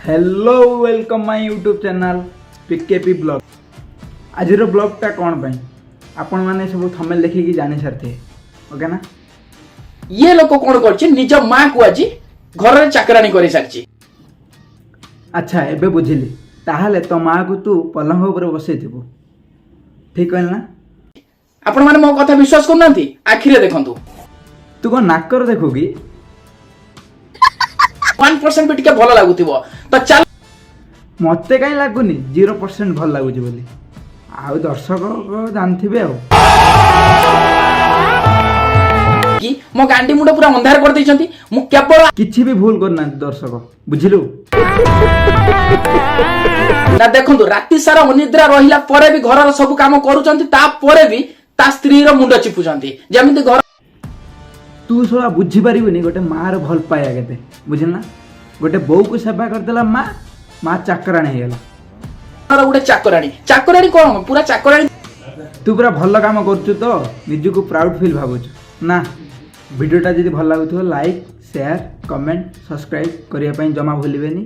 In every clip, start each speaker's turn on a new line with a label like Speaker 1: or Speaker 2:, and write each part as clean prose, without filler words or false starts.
Speaker 1: Hello welcome my YouTube channel PKP blog. आज ब्लॉगटा कौन पाई आपण माने सब थंबनेल देखिकी जानि सारथे ओके ना।
Speaker 2: ये लोक कौन करछि निज मां को आज घर रे चाकरानी करि सारछि।
Speaker 1: अच्छा एबे बुझिली ताहाले तो मां को तू पलंग ऊपर बसैथिबो ठीक कहल ना।
Speaker 2: आपण माने मो कथा विश्वास करनांती आखिरे देखंतु
Speaker 1: तू को नाकर देखो कि
Speaker 2: 1% भी टिके भलो लागुथिबो तो चल
Speaker 1: मते काई लागुनी 0% भल लागुची बोली आउ दर्शक जानथिबे आ
Speaker 2: कि मो गांडी मुंड पूरा अंधार कर दैछंती मु केवल
Speaker 1: किछि भी भूल करना दर्शक बुझिलु
Speaker 2: ना देखंतु राती सारा अनिद्रा रहिला परे भी घरर सब काम करूचंती ता परे भी ता स्त्री रो मुंड चिपुचंती जेमिति घर
Speaker 1: तू सोला बुझी पारिबनी गोटे मार भल पाया केते बुझिल ना। गोटे बो को सेवा करदेला माँ चाकराणी हे गेला
Speaker 2: गोटे चाकराणी कोन पूरा चाकराणी
Speaker 1: तू पूरा भल काम करछु तो निज को प्राउड फील भाबुछु ना। वीडियोटा जदि भल लागुथो लाइक शेयर कमेंट सब्सक्राइब करिया पई जमा भूलिबेनी।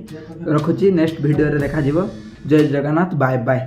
Speaker 1: रखुची नेक्स्ट वीडियो रे देखा जिवो। जय जगन्नाथ बाय बाय।